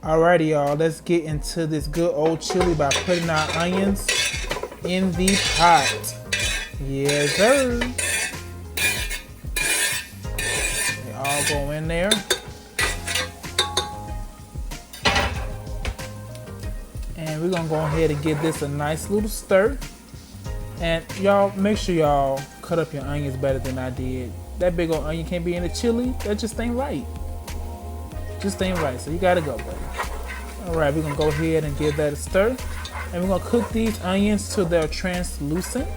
Alrighty, y'all, let's get into this good old chili by putting our onions in the pot. Yes, sir. They all go in there. And we're gonna go ahead and give this a nice little stir. And y'all, make sure y'all cut up your onions better than I did. That big old onion can't be in the chili. That just ain't right. Just ain't right. So you gotta go, buddy. All right, we're gonna go ahead and give that a stir. And we're gonna cook these onions till they're translucent.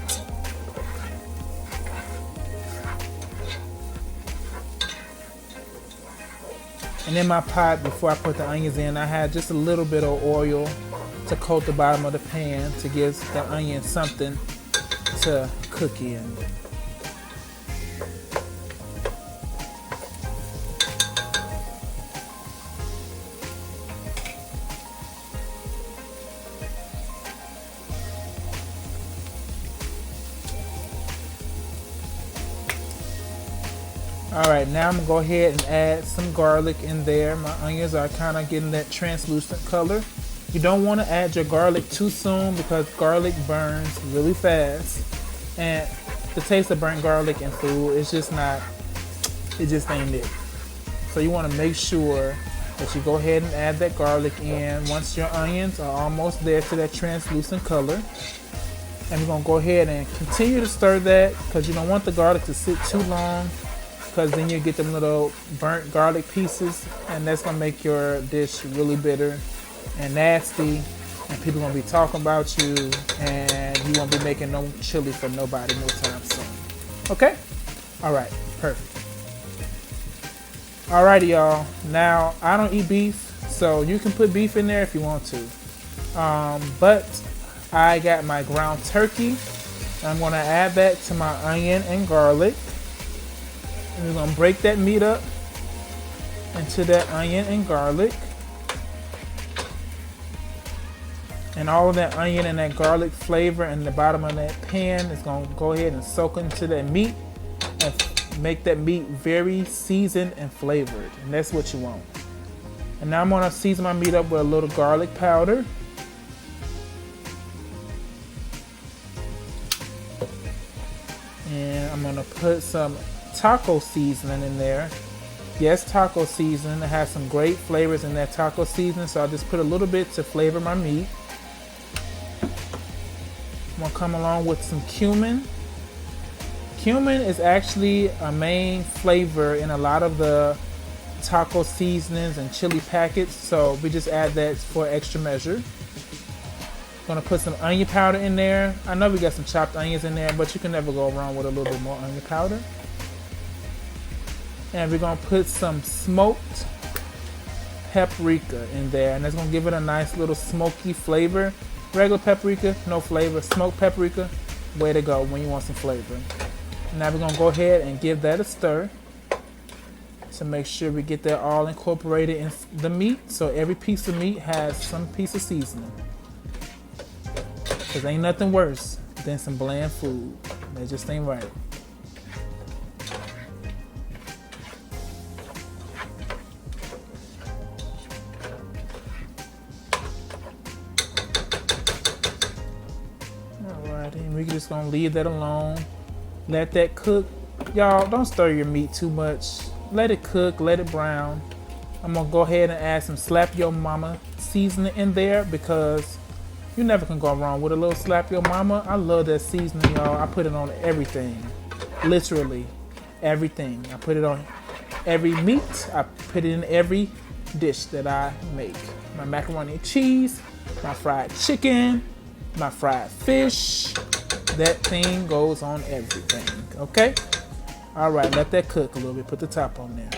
And in my pot, before I put the onions in, I had just a little bit of oil to coat the bottom of the pan to give the onion something to cook in. All right, now I'm gonna go ahead and add some garlic in there. My onions are kind of getting that translucent color. You don't want to add your garlic too soon because garlic burns really fast. And the taste of burnt garlic in food is just not, it just ain't it. So you want to make sure that you go ahead and add that garlic in once your onions are almost there to that translucent color. And we're gonna go ahead and continue to stir that because you don't want the garlic to sit too long, because then you get them little burnt garlic pieces and that's gonna make your dish really bitter and nasty, and people gonna be talking about you, and you won't be making no chili for nobody no time soon. Okay? All right, perfect. Alrighty, y'all. Now, I don't eat beef, so you can put beef in there if you want to. But I got my ground turkey. I'm gonna add that to my onion and garlic. And we're gonna break that meat up into that onion and garlic. And all of that onion and that garlic flavor in the bottom of that pan is gonna go ahead and soak into that meat and make that meat very seasoned and flavored. And that's what you want. And now I'm gonna season my meat up with a little garlic powder. And I'm gonna put some taco seasoning in there. Yes, taco seasoning. It has some great flavors in that taco seasoning, so I'll just put a little bit to flavor my meat. I'm gonna come along with some cumin. Cumin is actually a main flavor in a lot of the taco seasonings and chili packets, so we just add that for extra measure. Gonna put some onion powder in there. I know we got some chopped onions in there, but you can never go wrong with a little bit more onion powder. And we're gonna put some smoked paprika in there, and that's gonna give it a nice little smoky flavor. Regular paprika, no flavor. Smoked paprika, way to go when you want some flavor. Now we're gonna go ahead and give that a stir to make sure we get that all incorporated in the meat, so every piece of meat has some piece of seasoning. Cause ain't nothing worse than some bland food. That just ain't right. Alright, and we're just gonna leave that alone. Let that cook. Y'all, don't stir your meat too much. Let it cook, let it brown. I'm gonna go ahead and add some Slap Your Mama seasoning in there because you never can go wrong with a little Slap Your Mama. I love that seasoning, y'all. I put it on everything. Literally everything. I put it on every meat. I put it in every dish that I make. My macaroni and cheese, my fried chicken, my fried fish. That thing goes on everything, okay? All right, let that cook a little bit. Put the top on there.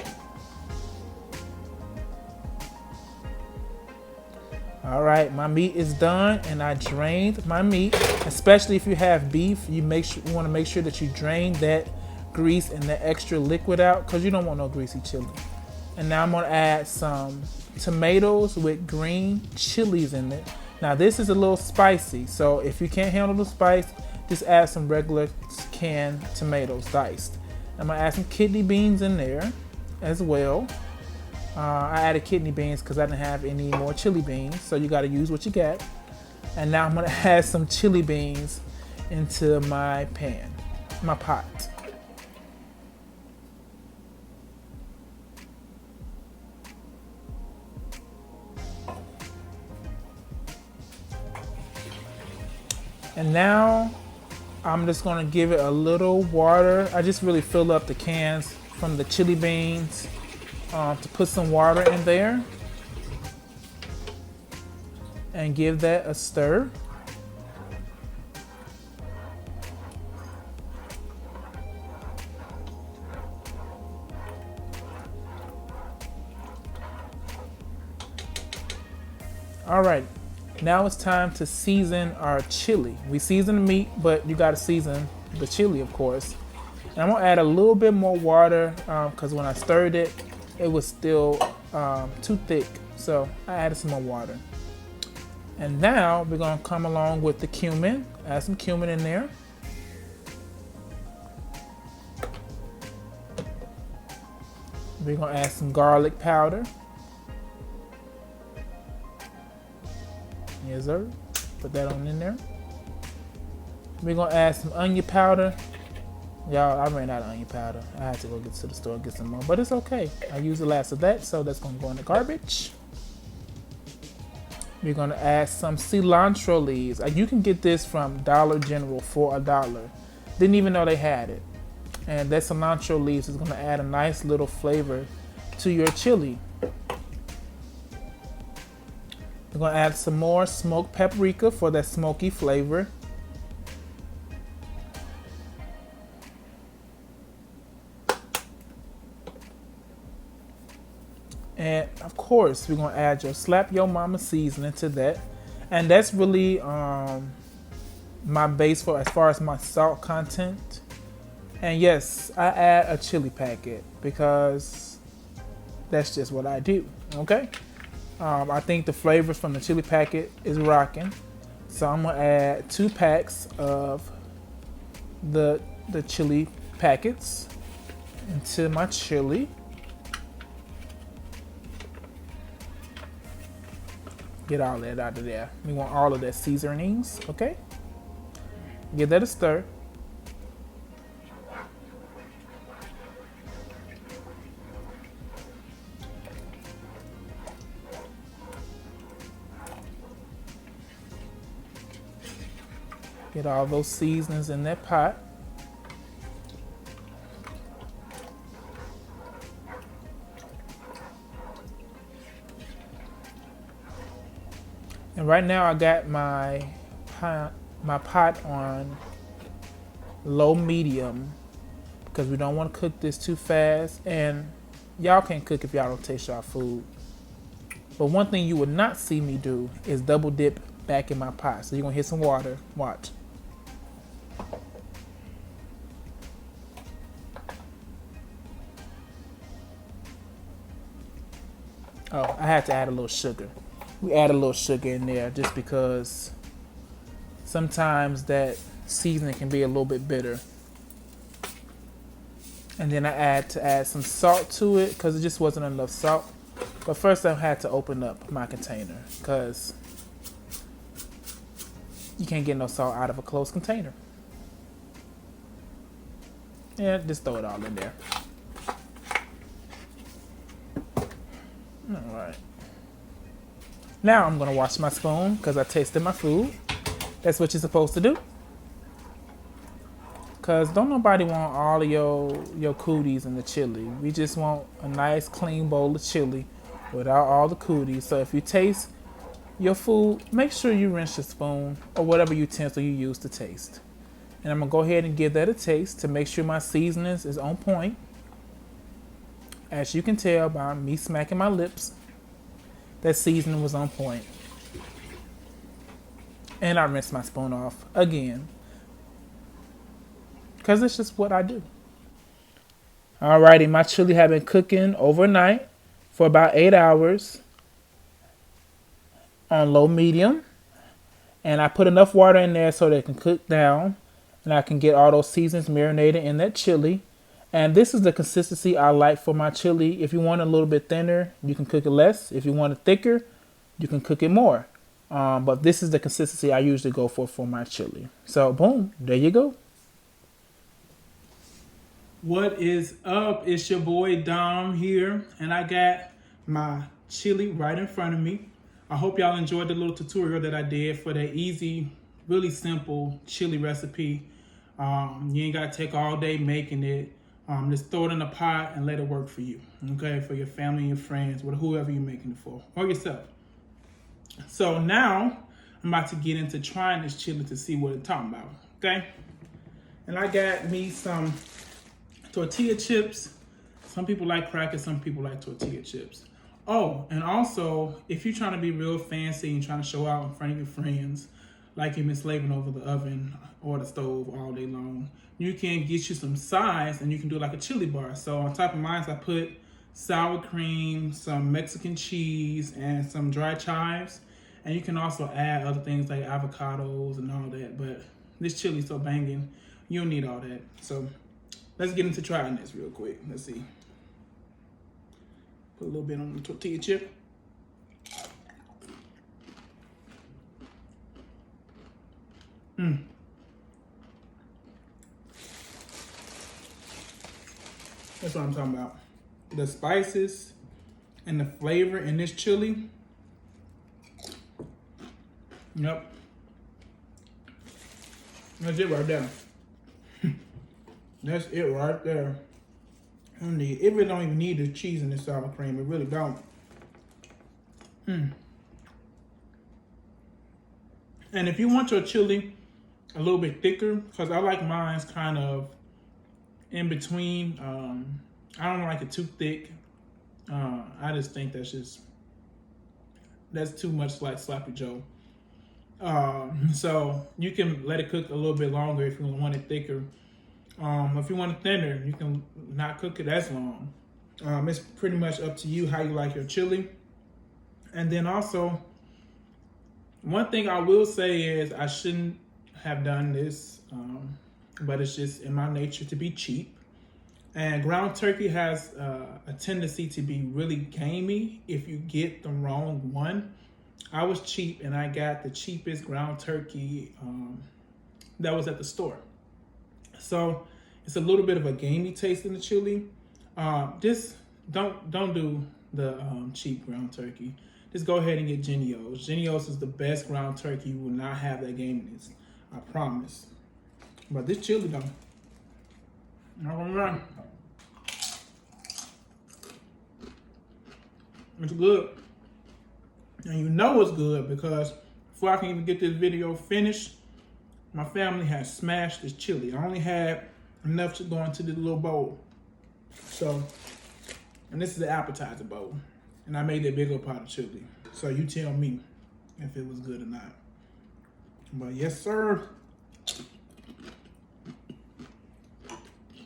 All right, my meat is done, and I drained my meat. Especially if you have beef, you want to make sure that you drain that grease and that extra liquid out, because you don't want no greasy chili. And now I'm gonna add some tomatoes with green chilies in it. Now this is a little spicy, so if you can't handle the spice, just add some regular canned tomatoes diced. I'm gonna add some kidney beans in there as well. I added kidney beans because I didn't have any more chili beans. So you got to use what you got. And now I'm going to add some chili beans into my pan, my pot. And now I'm just gonna give it a little water. I just really fill up the cans from the chili beans to put some water in there and give that a stir. All right, now it's time to season our chili. We season the meat, but you gotta season the chili, of course. And I'm gonna add a little bit more water because when I stirred it, it was still too thick. So I added some more water. And now we're gonna come along with the cumin. Add some cumin in there. We're gonna add some garlic powder. Yes, sir. Put that on in there. We're gonna add some onion powder. Y'all, I ran out of onion powder. I had to go get to the store and get some more, but it's okay. I used the last of that, so that's gonna go in the garbage. We're gonna add some cilantro leaves. You can get this from Dollar General for $1. Didn't even know they had it. And that cilantro leaves is gonna add a nice little flavor to your chili. We're gonna add some more smoked paprika for that smoky flavor. And of course, we're gonna add your Slap Your Mama seasoning to that. And that's really my base for as far as my salt content. And yes, I add a chili packet because that's just what I do, okay? I think the flavors from the chili packet is rocking. So I'm gonna add 2 packs of the chili packets into my chili. Get all that out of there. We want all of that seasonings, okay? Give that a stir. Get all those seasonings in that pot. And right now I got my pot on low medium because we don't want to cook this too fast. And y'all can't cook if y'all don't taste y'all food. But one thing you would not see me do is double dip back in my pot. So you're gonna hit some water. Watch. Oh, I had to add a little sugar. We add a little sugar in there just because sometimes that seasoning can be a little bit bitter. And then I add some salt to it because it just wasn't enough salt. But first I had to open up my container because you can't get no salt out of a closed container. Yeah, just throw it all in there. All right. Now I'm gonna wash my spoon because I tasted my food. That's what you're supposed to do. Cause don't nobody want all of your cooties in the chili. We just want a nice clean bowl of chili without all the cooties. So if you taste your food, make sure you rinse your spoon or whatever utensil you use to taste. And I'm gonna go ahead and give that a taste to make sure my seasonings is on point. As you can tell by me smacking my lips, that seasoning was on point. And I rinsed my spoon off again. Because it's just what I do. Alrighty, my chili had been cooking overnight for about 8 hours on low medium. And I put enough water in there so that it can cook down. And I can get all those seasonings marinated in that chili. And this is the consistency I like for my chili. If you want it a little bit thinner, you can cook it less. If you want it thicker, you can cook it more. But this is the consistency I usually go for my chili. So boom, there you go. What is up? It's your boy Dom here, and I got my chili right in front of me. I hope y'all enjoyed the little tutorial that I did for that easy, really simple chili recipe. You ain't gotta take all day making it. Just throw it in a pot and let it work for you, okay? For your family and your friends, or whoever you're making it for, or yourself. So now, I'm about to get into trying this chili to see what it's talking about, okay? And I got me some tortilla chips. Some people like crackers, some people like tortilla chips. Oh, and also, if you're trying to be real fancy and trying to show out in front of your friends, like you've been slaving over the oven or the stove all day long, you can get you some sides and you can do like a chili bar. So on top of mine, I put sour cream, some Mexican cheese, and some dry chives. And you can also add other things like avocados and all that. But this chili's so banging, you don't need all that. So let's get into trying this real quick. Let's see. Put a little bit on the tortilla chip. That's what I'm talking about. The spices and the flavor in this chili. Yep. That's it right there. That's it right there. It really don't even need the cheese and the sour cream. It really don't. And if you want your chili a little bit thicker, because I like mine's kind of in between. I don't like it too thick. I just think that's too much like Sloppy Joe. So you can let it cook a little bit longer if you want it thicker. If you want it thinner, you can not cook it as long. It's pretty much up to you how you like your chili. And then also, one thing I will say is I shouldn't have done this, but it's just in my nature to be cheap. And ground turkey has a tendency to be really gamey if you get the wrong one. I was cheap and I got the cheapest ground turkey that was at the store. So it's a little bit of a gamey taste in the chili. Just don't do the cheap ground turkey. Just go ahead and get Genio's. Genio's is the best ground turkey. You will not have that gaminess, I promise. But this chili though, not gonna lie, it's good. And you know it's good because before I can even get this video finished, my family has smashed this chili. I only had enough to go into this little bowl. So, and this is the appetizer bowl. And I made that bigger pot of chili. So you tell me if it was good or not. But yes, sir.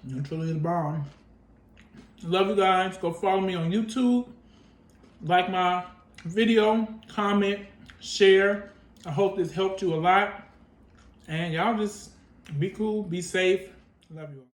Your chili is bomb. Love you guys. Go follow me on YouTube. Like my video, comment, share. I hope this helped you a lot. And y'all just be cool, be safe. Love you all.